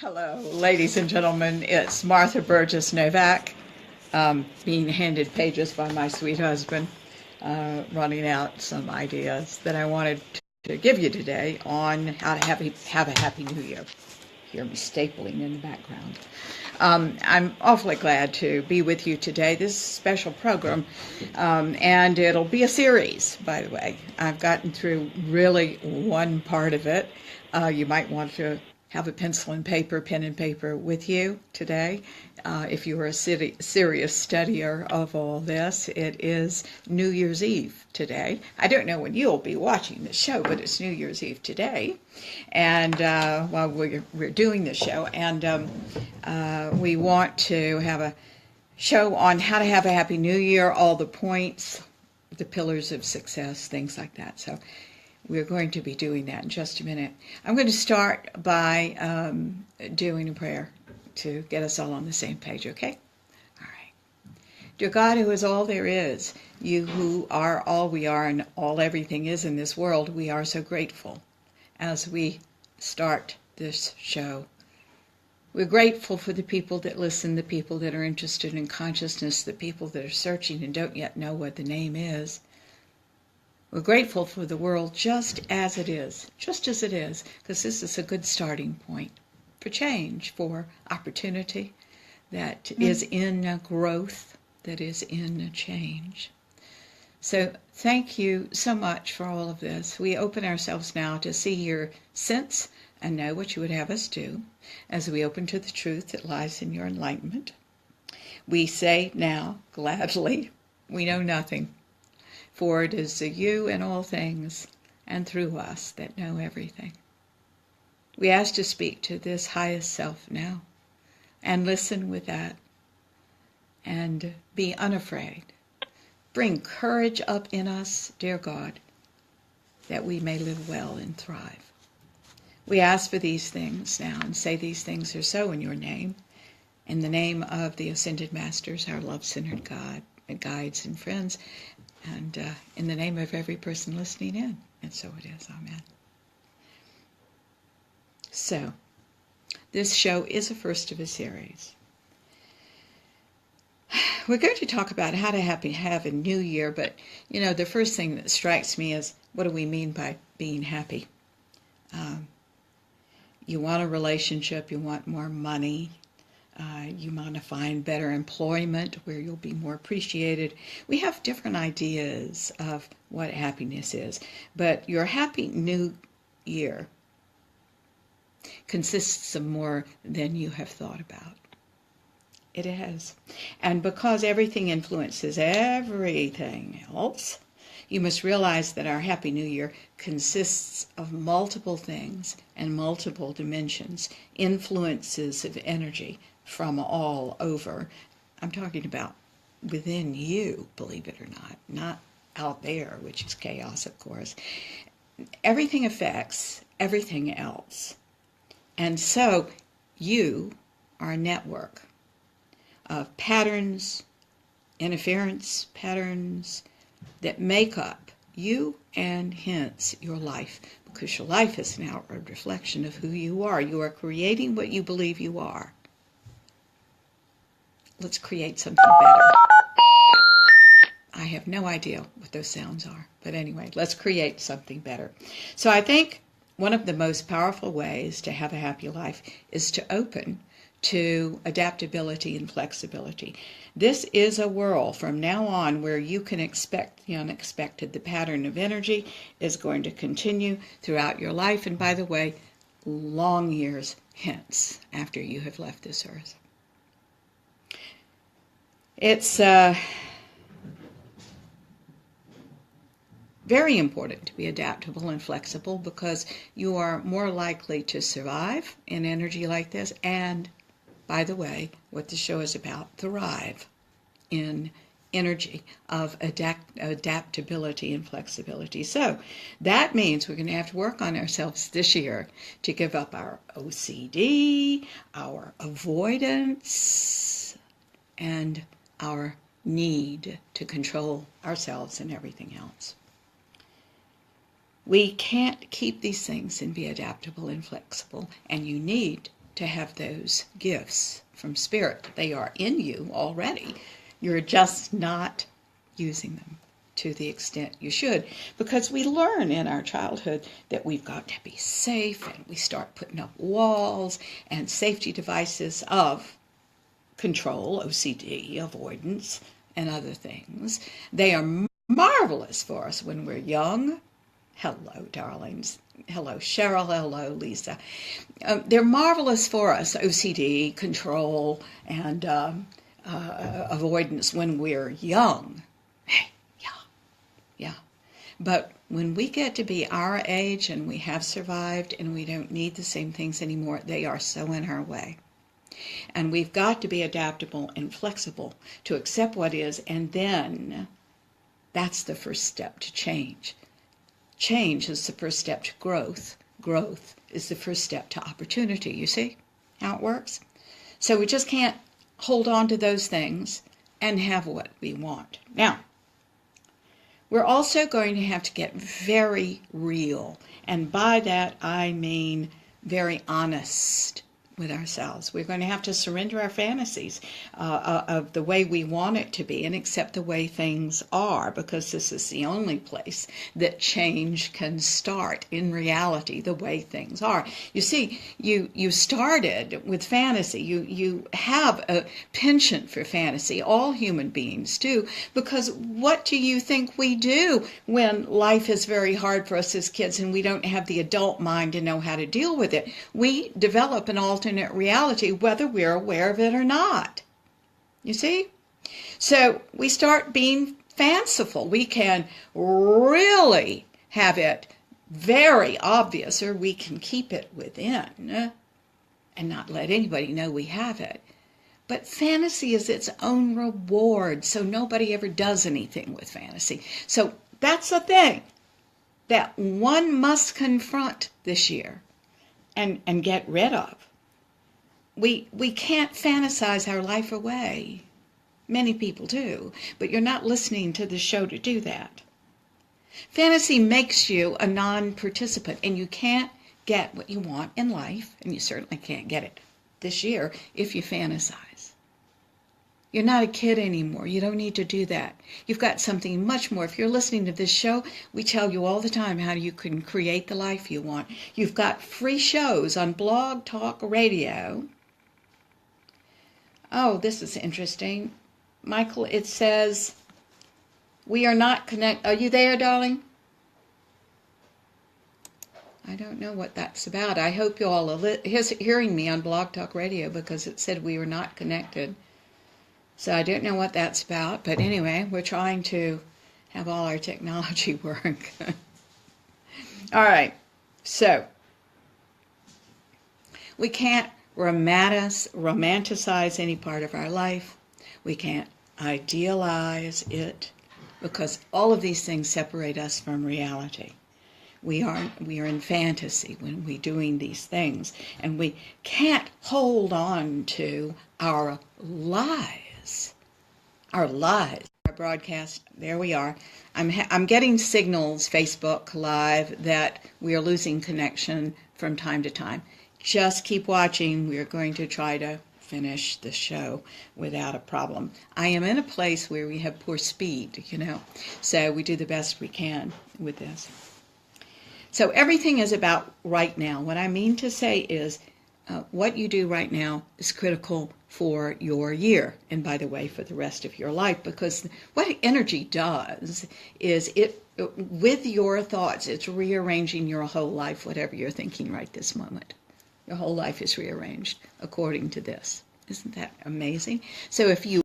Hello, ladies and gentlemen. It's Martha Burgess Novak, being handed pages by my sweet husband, running out some ideas that I wanted to give you today on how to have a happy new year. Hear me stapling in the background. I'm awfully glad to be with you today. This is a special program, and it'll be a series, by the way. I've gotten through really one part of it. You might want to have a pencil and paper, pen and paper with you today. If you are a serious studier of all this, it is New Year's Eve today. I don't know when you'll be watching the show, but it's New Year's Eve today. And while we're doing the show, and we want to have a show on how to have a happy new year, all the points, the pillars of success, things like that. So we're going to be doing that in just a minute. I'm going to start by doing a prayer to get us all on the same page, okay? All right. Dear God, who is all there is, you who are all we are and all everything is in this world, we are so grateful as we start this show. We're grateful for the people that listen, the people that are interested in consciousness, the people that are searching and don't yet know what the name is. We're grateful for the world just as it is, because this is a good starting point for change, for opportunity that is in growth, that is in change. So thank you so much for all of this. We open ourselves now to see, hear, sense, and know what you would have us do as we open to the truth that lies in your enlightenment. We say now, gladly, we know nothing. For it is the you in all things, and through us that know everything. We ask to speak to this highest self now, and listen with that, and be unafraid. Bring courage up in us, dear God, that we may live well and thrive. We ask for these things now, and say these things are so in your name, in the name of the Ascended Masters, our love-centered God, and guides and friends, and in the name of every person listening in. And so it is. Amen. So, this show is a first of a series. We're going to talk about how to have a new year, but, the first thing that strikes me is, what do we mean by being happy? You want a relationship, you want more money, you want to find better employment where you'll be more appreciated. We have different ideas of what happiness is, but your happy new year consists of more than you have thought about. It is. And because everything influences everything else, you must realize that our happy new year consists of multiple things and multiple dimensions, influences of energy from all over. I'm talking about within you, believe it or not out there, which is chaos, of course. Everything affects everything else. And so you are a network of patterns, interference patterns that make up you and hence your life, because your life is an outward reflection of who you are. You are creating what you believe you are. Let's create something better. I have no idea what those sounds are, but anyway, let's create something better. So I think one of the most powerful ways to have a happy life is to open to adaptability and flexibility. This is a world from now on where you can expect the unexpected. The pattern of energy is going to continue throughout your life, and by the way, long years hence after you have left this earth. It's very important to be adaptable and flexible, because you are more likely to survive in energy like this, and by the way, what the show is about, thrive in energy of adaptability and flexibility. So that means we're going to have to work on ourselves this year to give up our OCD, our avoidance, and our need to control ourselves and everything else. We can't keep these things and be adaptable and flexible, and you need to have those gifts from Spirit. They are in you already. You're just not using them to the extent you should, because we learn in our childhood that we've got to be safe, and we start putting up walls and safety devices of control, OCD, avoidance, and other things. They are marvelous for us when we're young. Hello, darlings. Hello, Cheryl. Hello, Lisa. They're marvelous for us, OCD, control, and avoidance when we're young. Hey, yeah. But when we get to be our age and we have survived and we don't need the same things anymore, they are so in our way. And we've got to be adaptable and flexible to accept what is, and then that's the first step to change. Change is the first step to growth. Growth is the first step to opportunity. You see how it works? So we just can't hold on to those things and have what we want. Now, we're also going to have to get very real. And by that, I mean very honest with ourselves. We're going to have to surrender our fantasies of the way we want it to be and accept the way things are, because this is the only place that change can start in reality, the way things are. You see, you started with fantasy. You have a penchant for fantasy. All human beings do, because what do you think we do when life is very hard for us as kids and we don't have the adult mind to know how to deal with it? We develop an alternate reality, whether we're aware of it or not. You see? So we start being fanciful. We can really have it very obvious, or we can keep it within and not let anybody know we have it. But fantasy is its own reward, so nobody ever does anything with fantasy. So that's a thing that one must confront this year and get rid of. We can't fantasize our life away. Many people do, but you're not listening to the show to do that. Fantasy makes you a non-participant, and you can't get what you want in life, and you certainly can't get it this year if you fantasize. You're not a kid anymore. You don't need to do that. You've got something much more. If you're listening to this show, we tell you all the time how you can create the life you want. You've got free shows on Blog Talk Radio. Oh, this is interesting. Michael, it says, we are not connected. Are you there, darling? I don't know what that's about. I hope you all are hearing me on Blog Talk Radio, because it said we were not connected. So I don't know what that's about. But anyway, we're trying to have all our technology work. All right. So we can't romanticize any part of our life. We can't idealize it, because all of these things separate us from reality. We are in fantasy when we're doing these things, and we can't hold on to our lives. Our broadcast. There we are. I'm getting signals, Facebook Live, that we are losing connection from time to time. Just keep watching. We're going to try to finish the show without a problem. I am in a place where we have poor speed, so we do the best we can with this. So everything is about right now. What I mean to say is what you do right now is critical for your year, and by the way, for the rest of your life, because what energy does is with your thoughts, it's rearranging your whole life, whatever you're thinking right this moment. Your whole life is rearranged according to this. Isn't that amazing? So if you